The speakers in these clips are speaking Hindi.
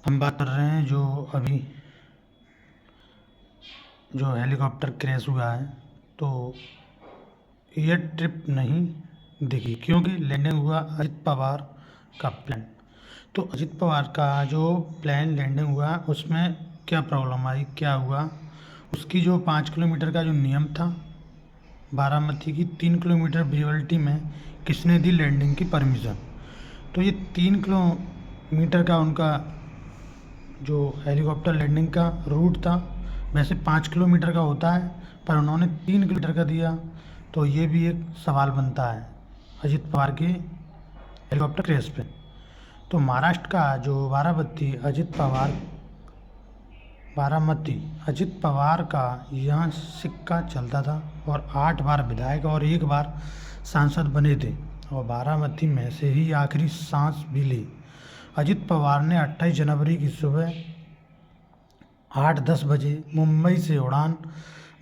हम बात कर रहे हैं जो अभी जो हेलीकॉप्टर क्रैश हुआ है, तो ये ट्रिप नहीं दिखी क्योंकि लैंडिंग हुआ अजित पवार का प्लान। तो अजित पवार का जो प्लान लैंडिंग हुआ उसमें क्या प्रॉब्लम आई, क्या हुआ, उसकी जो 5 किलोमीटर का जो नियम था बारामती की 3 किलोमीटर विजिबिलिटी में किसने दी लैंडिंग की परमिशन। तो ये 3 किलोमीटर का उनका जो हेलीकॉप्टर लैंडिंग का रूट था वैसे 5 किलोमीटर का होता है, पर उन्होंने 3 किलोमीटर का दिया। तो ये भी एक सवाल बनता है अजित पवार के हेलीकॉप्टर क्रैश पे। तो महाराष्ट्र का जो बारामती अजित पवार का यहाँ सिक्का चलता था और 8 बार विधायक और 1 बार सांसद बने थे और बारामती में से ही आखिरी सांस भी ली। अजित पवार ने 28 जनवरी की सुबह 8:10 बजे मुंबई से उड़ान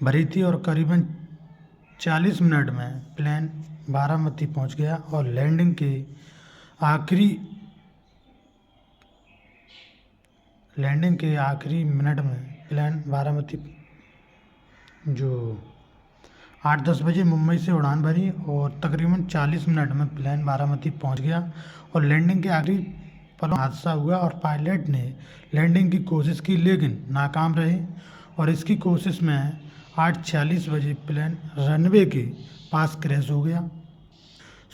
भरी थी और करीबन 40 मिनट में प्लेन बारामती पहुंच गया और लैंडिंग के आखिरी मिनट में प्लेन बारामती जो 8:10 बजे मुंबई से उड़ान भरी और तकरीबन 40 मिनट में प्लेन बारामती पहुंच गया और लैंडिंग के आखिरी पलों हादसा हुआ और पायलट ने लैंडिंग की कोशिश की लेकिन नाकाम रहे और इसकी कोशिश में 8:46 बजे प्लेन रनवे के पास क्रैश हो गया।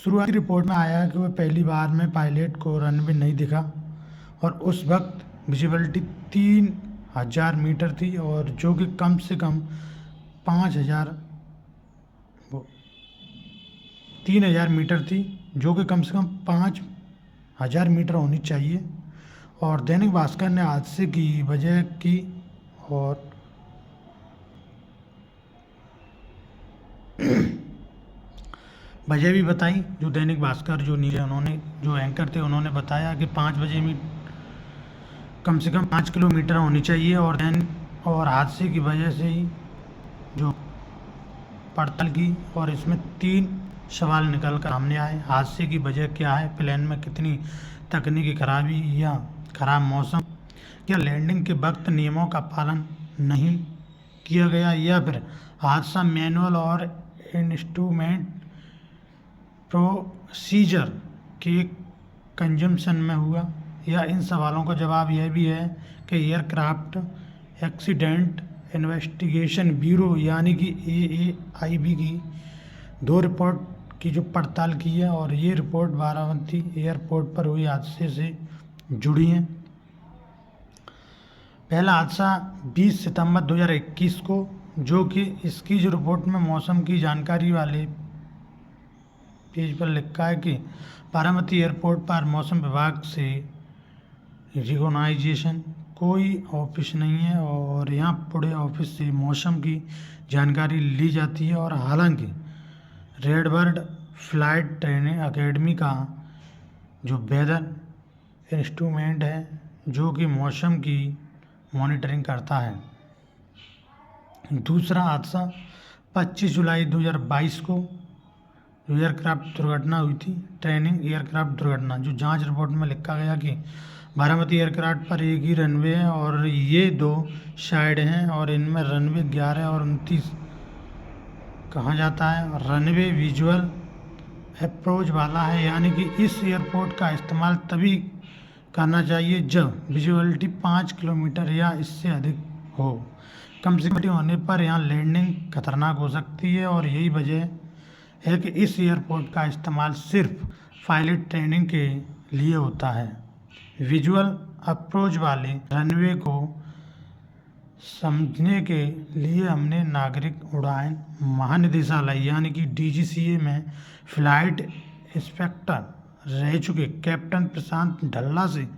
शुरुआती रिपोर्ट में आया कि वह पहली बार में पायलट को रनवे नहीं दिखा और उस वक्त विजिबिलिटी 3000 मीटर थी और जो कि कम से कम 3000 मीटर थी, जो कि कम से कम 5000 मीटर होनी चाहिए। और दैनिक भास्कर ने हादसे की वजह की और वजह भी बताई। जो दैनिक भास्कर जो न्यूज़ उन्होंने जो एंकर थे उन्होंने बताया कि 5 बजे में कम से कम 5 किलोमीटर होनी चाहिए और हादसे की वजह से ही जो पड़ताल की और इसमें 3 सवाल निकल कर सामने आए। हादसे की वजह क्या है, प्लेन में कितनी तकनीकी खराबी या खराब मौसम, या लैंडिंग के वक्त नियमों का पालन नहीं किया गया, या फिर हादसा मैनुअल और इंस्ट्रूमेंट प्रोसीजर के कंजम्पशन में हुआ। या इन सवालों का जवाब यह भी है कि एयरक्राफ्ट एक्सीडेंट इन्वेस्टिगेशन ब्यूरो यानी कि AAIB की 2 रिपोर्ट की जो पड़ताल की है और ये रिपोर्ट बारामती एयरपोर्ट पर हुई हादसे से जुड़ी हैं। पहला हादसा 20 सितंबर 2021 को, जो कि इसकी जो रिपोर्ट में मौसम की जानकारी वाले पेज पर लिखा है कि बारामती एयरपोर्ट पर मौसम विभाग से रिकॉग्नाइजेशन कोई ऑफिस नहीं है और यहाँ पूरे ऑफिस से मौसम की जानकारी ली जाती है। और हालांकि रेडबर्ड फ्लाइट ट्रेनिंग एकेडमी का जो वेदर इंस्ट्रूमेंट है जो कि मौसम की मॉनिटरिंग करता है। दूसरा हादसा 25 जुलाई 2022 को जो एयरक्राफ्ट दुर्घटना हुई थी, ट्रेनिंग एयरक्राफ्ट दुर्घटना, जो जांच रिपोर्ट में लिखा गया कि बारामती एयरक्राफ्ट पर एक ही रनवे है और ये 2 साइड हैं और इनमें रनवे 11 और 29 कहा जाता है। रनवे विजुअल अप्रोच वाला है, यानी कि इस एयरपोर्ट का इस्तेमाल तभी करना चाहिए जब विजिबिलिटी 5 किलोमीटर या इससे अधिक हो। कम से कम होने पर यहाँ लैंडिंग खतरनाक हो सकती है और यही वजह है कि इस एयरपोर्ट का इस्तेमाल सिर्फ पायलट ट्रेनिंग के लिए होता है। विजुअल अप्रोच वाले रनवे को समझने के लिए हमने नागरिक उड्डयन महानिदेशालय यानी कि DGCA में फ्लाइट इंस्पेक्टर रह चुके कैप्टन प्रशांत ढल्ला से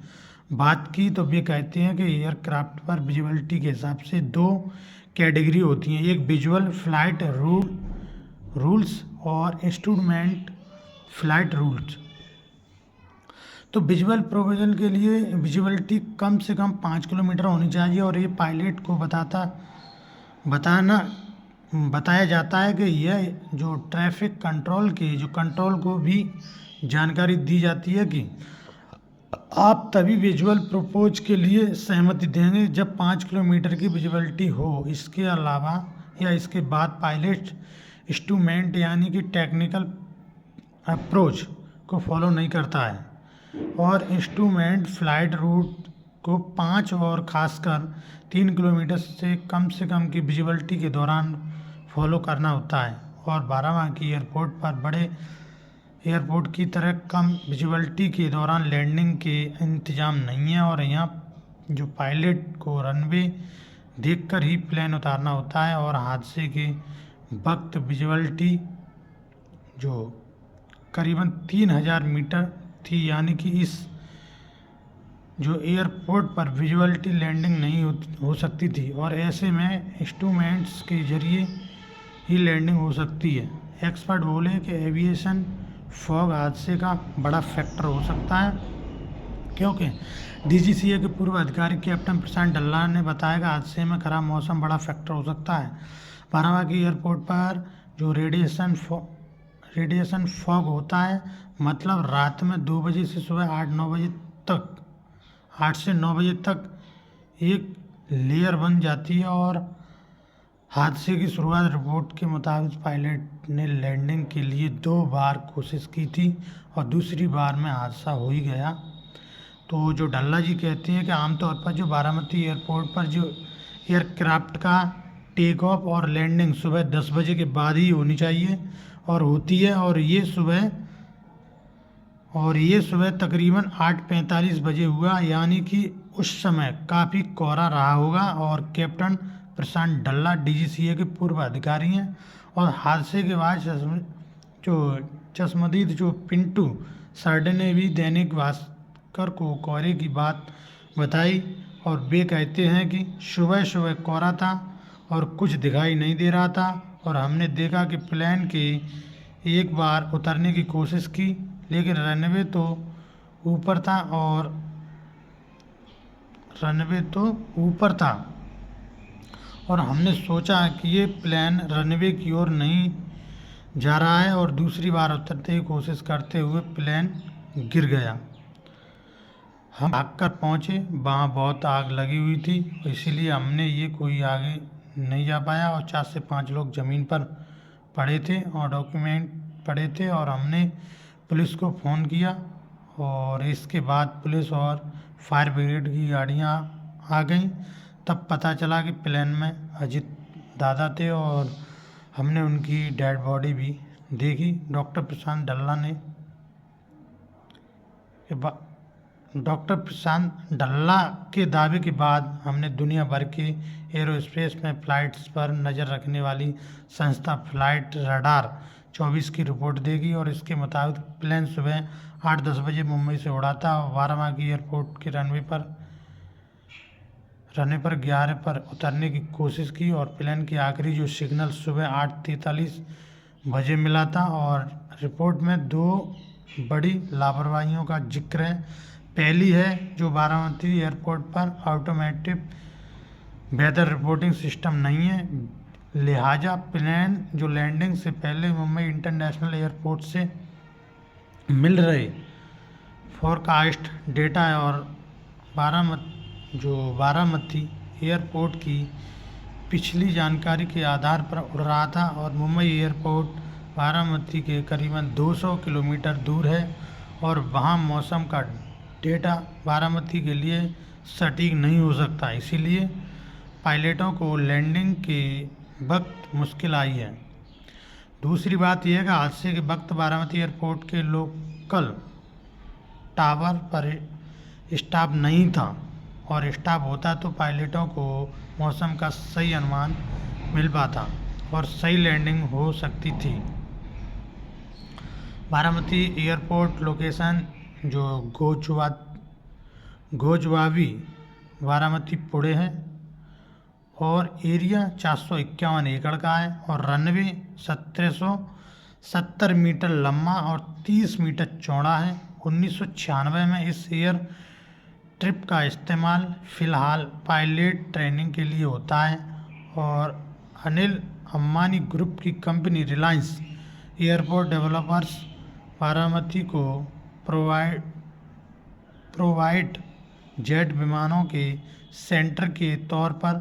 बात की, तो वे कहते हैं कि एयरक्राफ्ट पर विजिबिलिटी के हिसाब से 2 कैटेगरी होती हैं, एक विजुअल फ्लाइट रूल्स और इंस्ट्रूमेंट फ्लाइट रूल्स। तो विजुअल प्रोविजन के लिए विजिबिलिटी कम से कम 5 किलोमीटर होनी चाहिए और ये पायलट को बताया जाता है कि यह जो ट्रैफिक कंट्रोल के जो कंट्रोल को भी जानकारी दी जाती है कि आप तभी विजुअल प्रोपोज के लिए सहमति देंगे जब 5 किलोमीटर की विजिबिलिटी हो। इसके अलावा या इसके बाद पायलट इंस्ट्रूमेंट यानी कि टेक्निकल अप्रोच को फॉलो नहीं करता है और इंस्ट्रूमेंट फ्लाइट रूट को 5 और खासकर 3 किलोमीटर से कम की विजिबिलिटी के दौरान फॉलो करना होता है। और बाराबांकी एयरपोर्ट पर बड़े एयरपोर्ट की तरह कम विजिबिलिटी के दौरान लैंडिंग के इंतजाम नहीं है और यहाँ जो पायलट को रनवे देखकर ही प्लेन उतारना होता है और हादसे के वक्त विजिबिलिटी जो करीबन 3000 मीटर थी, यानी कि इस जो एयरपोर्ट पर विजुअलिटी लैंडिंग नहीं हो सकती थी और ऐसे में इंस्ट्रूमेंट्स के जरिए ही लैंडिंग हो सकती है। एक्सपर्ट बोले कि एविएशन फॉग हादसे का बड़ा फैक्टर हो सकता है, क्योंकि डीजीसीए के पूर्व अधिकारी कैप्टन प्रशांत डल्ला ने बताया कि हादसे में खराब मौसम बड़ा फैक्टर हो सकता है। बाराबांकी एयरपोर्ट पर जो रेडिएशन फॉग होता है, मतलब रात में 2 बजे से सुबह 8 से 9 बजे तक एक लेयर बन जाती है और हादसे की शुरुआत रिपोर्ट के मुताबिक पायलट ने लैंडिंग के लिए 2 बार कोशिश की थी और दूसरी बार में हादसा हो ही गया। तो जो डल्ला जी कहते हैं कि आमतौर पर जो बारामती एयरपोर्ट पर जो एयरक्राफ्ट का टेक ऑफ और लैंडिंग सुबह 10 बजे के बाद ही होनी चाहिए और होती है और ये सुबह तकरीबन 8:45 बजे हुआ, यानी कि उस समय काफ़ी कोहरा रहा होगा। और कैप्टन प्रशांत डल्ला डीजीसीए के पूर्व अधिकारी हैं और हादसे के बाद चश्मदीद जो पिंटू सार्डे ने भी दैनिक भास्कर को कोहरे की बात बताई और वे कहते हैं कि सुबह सुबह कोहरा था और कुछ दिखाई नहीं दे रहा था और हमने देखा कि प्लेन के एक बार उतरने की कोशिश की, लेकिन रनवे तो ऊपर था और हमने सोचा कि ये प्लेन रनवे की ओर नहीं जा रहा है और दूसरी बार उतरने की कोशिश करते हुए प्लेन गिर गया। हम भागकर पहुँचे, वहाँ बहुत आग लगी हुई थी, इसीलिए हमने ये कोई आगे नहीं जा पाया और 4 से 5 लोग ज़मीन पर पड़े थे और डॉक्यूमेंट पड़े थे और हमने पुलिस को फ़ोन किया और इसके बाद पुलिस और फायर ब्रिगेड की गाड़ियाँ आ गईं। तब पता चला कि प्लेन में अजित दादा थे और हमने उनकी डेड बॉडी भी देखी। डॉक्टर प्रशांत डल्ला के दावे के बाद हमने दुनिया भर के एरोस्पेस में फ़्लाइट्स पर नज़र रखने वाली संस्था फ्लाइट रडार 24 की रिपोर्ट देखी और इसके मुताबिक प्लेन सुबह 8-10 बजे मुंबई से उड़ा था और बाराबांकी एयरपोर्ट के रनवे पर 11 पर उतरने की कोशिश की और प्लेन की आखिरी जो सिग्नल सुबह 8:43 बजे मिला था। और रिपोर्ट में 2 बड़ी लापरवाहियों का जिक्र है। पहली है जो बारामती एयरपोर्ट पर ऑटोमेटिक वेदर रिपोर्टिंग सिस्टम नहीं है, लिहाजा प्लेन जो लैंडिंग से पहले मुंबई इंटरनेशनल एयरपोर्ट से मिल रहे फोरकास्ट डेटा है और बारामती एयरपोर्ट की पिछली जानकारी के आधार पर उड़ रहा था और मुंबई एयरपोर्ट बारामती के करीबन 200 किलोमीटर दूर है और वहाँ मौसम का डेटा बारामती के लिए सटीक नहीं हो सकता, इसीलिए पायलटों को लैंडिंग के वक्त मुश्किल आई है। दूसरी बात यह है कि हादसे के वक्त बारामती एयरपोर्ट के लोकल टावर पर स्टाफ नहीं था और स्टाफ होता तो पायलटों को मौसम का सही अनुमान मिल पाता और सही लैंडिंग हो सकती थी। बारामती एयरपोर्ट लोकेशन जो गोजवावी बारामती पुणे है और एरिया 451 एकड़ का है और रनवे 1770 मीटर लंबा और 30 मीटर चौड़ा है। 1996 में इस एयर ट्रिप का इस्तेमाल फ़िलहाल पायलट ट्रेनिंग के लिए होता है और अनिल अंबानी ग्रुप की company Reliance airport developers Baramati को प्रोवाइड जेट विमानों के सेंटर के तौर पर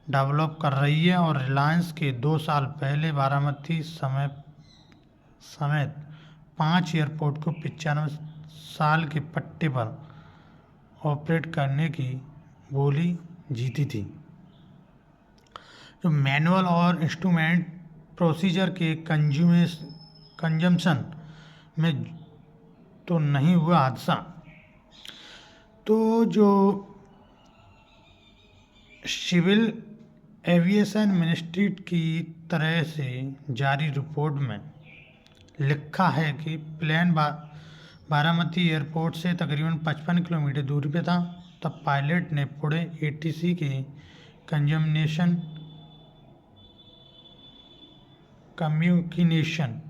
डेवलप कर रही है और रिलायंस के 2 साल पहले बारामती समेत 5 एयरपोर्ट को 95 साल के पट्टे पर ऑपरेट करने की बोली जीती थी। जो मैनुअल और इंस्ट्रूमेंट प्रोसीजर के कंजम्पशन में तो नहीं हुआ हादसा। तो जो सिविल एविएशन मिनिस्ट्री की तरह से जारी रिपोर्ट में लिखा है कि प्लेन बारामती एयरपोर्ट से तकरीबन 55 किलोमीटर दूरी पे था, तब पायलट ने पुणे एटीसी के कम्युनिकेशन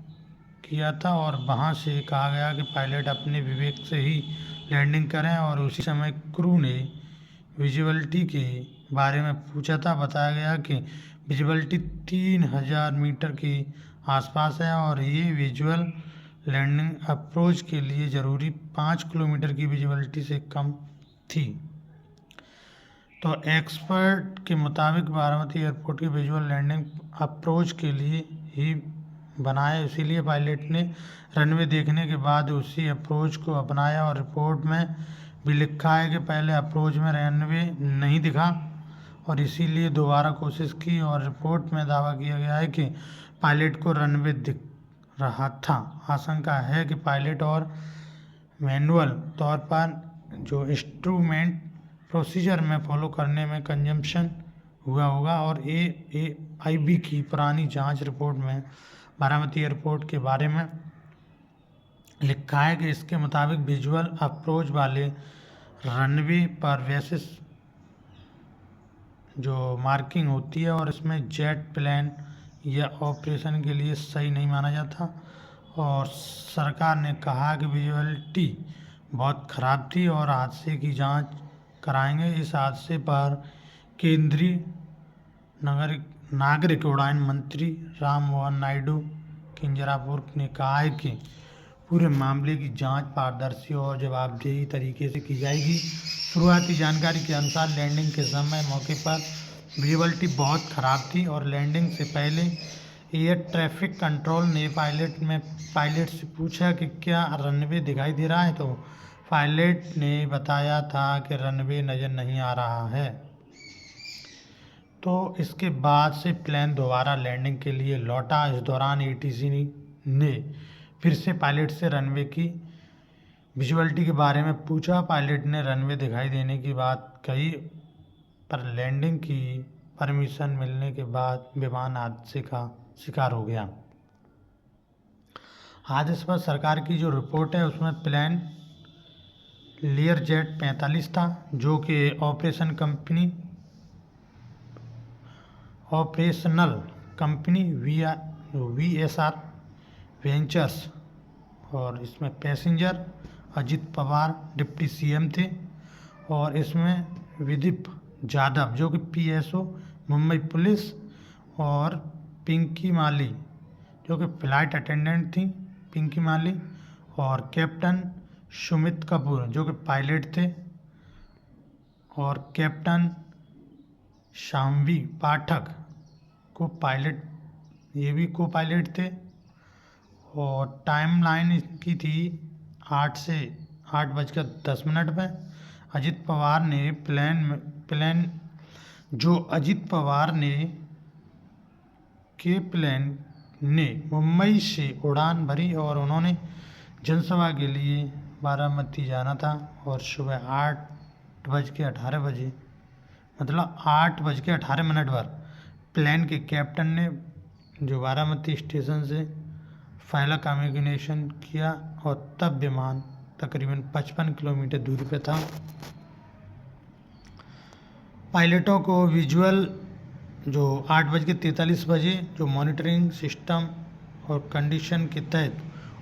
किया था और वहां से कहा गया कि पायलट अपने विवेक से ही लैंडिंग करें और उसी समय क्रू ने विजिबिलिटी के बारे में पूछा था। बताया गया कि विजिबिलिटी 3000 मीटर के आसपास है और ये विजुअल लैंडिंग अप्रोच के लिए ज़रूरी 5 किलोमीटर की विजिबिलिटी से कम थी। तो एक्सपर्ट के मुताबिक बारामती एयरपोर्ट की विजुअल लैंडिंग अप्रोच के लिए ही बनाया, इसीलिए पायलट ने रनवे देखने के बाद उसी अप्रोच को अपनाया और रिपोर्ट में भी लिखा है कि पहले अप्रोच में रनवे नहीं दिखा और इसीलिए दोबारा कोशिश की और रिपोर्ट में दावा किया गया है कि पायलट को रनवे दिख रहा था। आशंका है कि पायलट और मैनुअल तौर पर जो इंस्ट्रूमेंट प्रोसीजर में फॉलो करने में कंजम्पशन हुआ होगा और AAIB की पुरानी जांच रिपोर्ट में बारामती एयरपोर्ट के बारे में लिखा है कि इसके मुताबिक विजुअल अप्रोच वाले रनवे पर वैसे जो मार्किंग होती है और इसमें जेट प्लेन या ऑपरेशन के लिए सही नहीं माना जाता और सरकार ने कहा कि विजुअलिटी बहुत ख़राब थी और हादसे की जांच कराएंगे। इस हादसे पर केंद्रीय नागरिक उड्डयन मंत्री राम मोहन नायडू किंजरापुर ने कहा है कि पूरे मामले की जांच पारदर्शी और जवाबदेही तरीके से की जाएगी। शुरुआती जानकारी के अनुसार लैंडिंग के समय मौके पर विजिबिलिटी बहुत ख़राब थी और लैंडिंग से पहले एयर ट्रैफिक कंट्रोल ने पायलट से पूछा कि क्या रनवे दिखाई दे रहा है, तो पायलट ने बताया था कि रनवे नज़र नहीं आ रहा है। तो इसके बाद से प्लेन दोबारा लैंडिंग के लिए लौटा। इस दौरान ATC ने फिर से पायलट से रनवे की विजुअलिटी के बारे में पूछा। पायलट ने रनवे दिखाई देने की बात कही, पर लैंडिंग की परमिशन मिलने के बाद विमान हादसे का शिकार हो गया। हादसे पर सरकार की जो रिपोर्ट है उसमें प्लेन लेयरजेट 45 था, जो कि ऑपरेशनल कंपनी VSR वेंचर्स और इसमें passenger Ajit Pawar deputy CM थे और इसमें विदीप जाधव जो कि PSO मुंबई पुलिस और पिंकी माली जो कि फ्लाइट अटेंडेंट थी पिंकी माली और कैप्टन सुमित कपूर जो कि पायलट थे और कैप्टन शाम्वी पाठक ये भी को पायलट थे और टाइमलाइन इसकी थी 8:10 पे। अजित पवार ने मुंबई से उड़ान भरी और उन्होंने जनसभा के लिए बारामती जाना था और सुबह 8:18 बजे मतलब 8:18 पर प्लेन के कैप्टन ने जो बारामती स्टेशन से पहला कम्युनिकेशन किया और तब विमान तकरीबन 55 किलोमीटर दूरी पर था। पायलटों को विजुअल जो 8:43 बजे जो मॉनिटरिंग सिस्टम और कंडीशन के तहत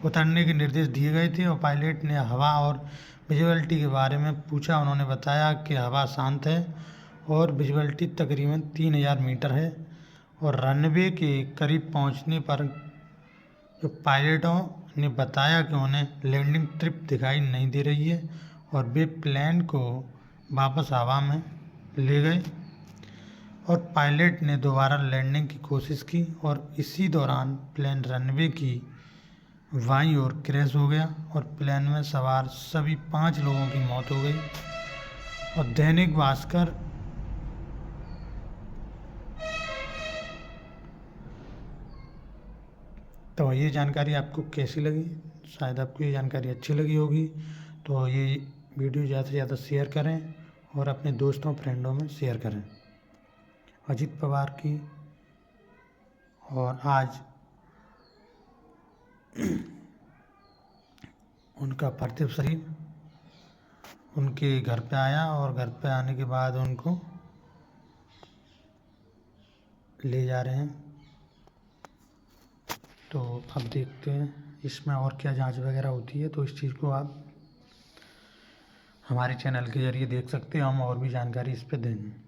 उतरने के निर्देश दिए गए थे और पायलट ने हवा और विजिबिलिटी के बारे में पूछा। उन्होंने बताया कि हवा शांत है और विजिबिलिटी तकरीबन 3000 मीटर है और रनवे के करीब पहुंचने पर जो पायलटों ने बताया कि उन्हें लैंडिंग ट्रिप दिखाई नहीं दे रही है और वे प्लेन को वापस हवा में ले गए और पायलट ने दोबारा लैंडिंग की कोशिश की और इसी दौरान प्लेन रनवे की बाईं ओर क्रैश हो गया और प्लेन में सवार सभी 5 लोगों की मौत हो गई। और दैनिक भास्कर तो ये जानकारी आपको कैसी लगी? शायद आपको ये जानकारी अच्छी लगी होगी। तो ये वीडियो ज़्यादा से ज़्यादा शेयर करें और अपने दोस्तों फ्रेंडों में शेयर करें। अजित पवार की और आज उनका पार्थिव शरीर उनके घर पे आया और घर पे आने के बाद उनको ले जा रहे हैं। तो अब देखते हैं इसमें और क्या जांच वगैरह होती है। तो इस चीज़ को आप हमारे चैनल के ज़रिए देख सकते हैं, हम और भी जानकारी इस पे देंगे।